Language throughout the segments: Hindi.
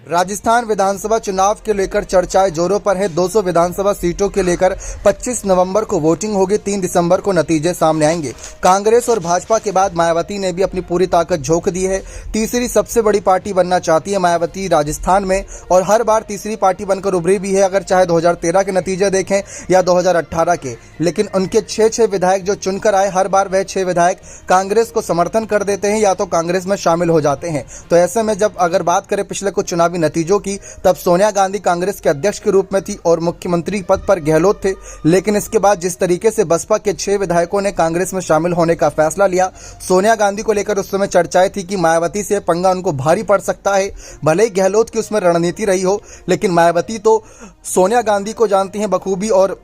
राजस्थान विधानसभा चुनाव के लेकर चर्चाएं जोरों पर है। 200 विधानसभा सीटों के लेकर 25 नवंबर को वोटिंग होगी। 3 दिसंबर को नतीजे सामने आएंगे। कांग्रेस और भाजपा के बाद मायावती ने भी अपनी पूरी ताकत झोंक दी है। तीसरी सबसे बड़ी पार्टी बनना चाहती है मायावती राजस्थान में, और हर बार तीसरी पार्टी बनकर उभरी भी है, अगर चाहे 2013 के नतीजे देखें या 2018 के। लेकिन उनके 6 विधायक जो चुनकर आए, हर बार वह 6 विधायक कांग्रेस को समर्थन कर देते हैं या तो कांग्रेस में शामिल हो जाते हैं। तो ऐसे में जब अगर बात करें पिछले कुछ चुनावी नतीजों की, तब सोनिया गांधी कांग्रेस के अध्यक्ष के रूप में थी और मुख्यमंत्री पद पर गहलोत थे। लेकिन इसके बाद जिस तरीके से बसपा के 6 विधायकों ने कांग्रेस में शामिल होने का फैसला लिया, सोनिया गांधी को लेकर उस समय चर्चाएं थी कि मायावती से पंगा उनको भारी पड़ सकता है। भले ही गहलोत की उसमें रणनीति रही हो, लेकिन मायावती तो सोनिया गांधी को जानती हैं बखूबी और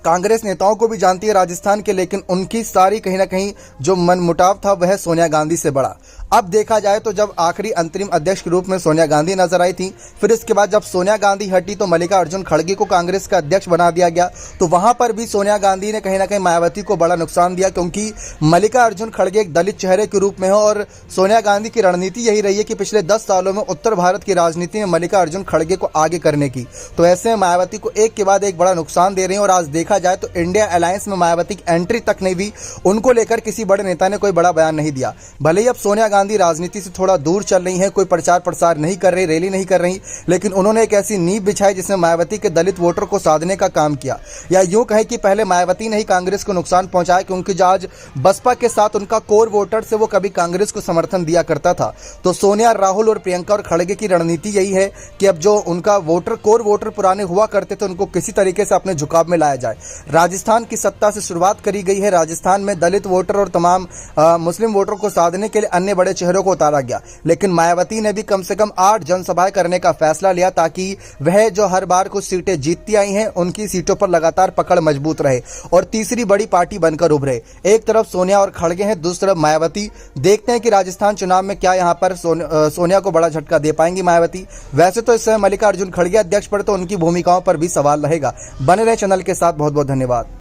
कांग्रेस नेताओं को भी जानती है राजस्थान के। लेकिन उनकी सारी कहीं ना कहीं जो मनमुटाव था वह सोनिया गांधी से बड़ा। अब देखा जाए तो जब आखिरी अंतरिम अध्यक्ष के रूप में सोनिया गांधी नजर आई थी, फिर इसके बाद जब सोनिया गांधी हटी तो मल्लिकार्जुन खड़गे को कांग्रेस का अध्यक्ष बना दिया गया। तो वहां पर भी सोनिया गांधी ने कहीं ना कहीं मायावती को बड़ा नुकसान दिया, क्योंकि मल्लिकार्जुन खड़गे एक दलित चेहरे के रूप में हो और सोनिया गांधी की रणनीति यही रही है कि पिछले 10 सालों में उत्तर भारत की राजनीति में मल्लिकार्जुन खड़गे को आगे करने की। तो ऐसे में मायावती को एक के बाद एक बड़ा नुकसान दे रहे हैं। और आज देखा जाए तो इंडिया अलायंस में मायावती की एंट्री तक नहीं भी, उनको लेकर किसी बड़े नेता ने कोई बड़ा बयान नहीं दिया। भले ही अब सोनिया गांधी राजनीति से थोड़ा दूर चल रही हैं, कोई प्रचार प्रसार नहीं कर रही, रैली नहीं कर रही, लेकिन उन्होंने एक ऐसी नींव बिछाई जिसमें मायावती के दलित वोटर को साधने का काम किया। या यूं कहें कि पहले मायावती ने ही कांग्रेस को नुकसान पहुंचाया, क्योंकि जो आज बसपा के साथ उनका कोर वोटर से वो कभी कांग्रेस को समर्थन दिया करता था। तो सोनिया, राहुल और प्रियंका और खड़गे की रणनीति यही है कि अब जो उनका वोटर, कोर वोटर पुराने हुआ करते थे, उनको किसी तरीके से अपने झुकाव में लाया जाए। राजस्थान की सत्ता से शुरुआत करी गई है। राजस्थान में दलित वोटर और तमाम मुस्लिम वोटरों को साधने के लिए अन्य बड़े चेहरों को उतारा गया। लेकिन मायावती ने भी कम से कम 8 जनसभाएं करने का फैसला लिया, ताकि वह जो हर बार कुछ सीटें जीतती आई हैं, उनकी सीटों पर लगातार पकड़ मजबूत रहे और तीसरी बड़ी पार्टी बनकर उभरे। एक तरफ सोनिया और खड़गे हैं, दूसरी तरफ मायावती। देखते हैं कि राजस्थान चुनाव में क्या यहां पर सोनिया को बड़ा झटका दे पाएंगी मायावती। वैसे तो इस समय मल्लिकार्जुन खड़गे अध्यक्ष पर तो उनकी भूमिकाओं पर भी सवाल रहेगा। बने रहे चैनल के साथ। बहुत बहुत धन्यवाद।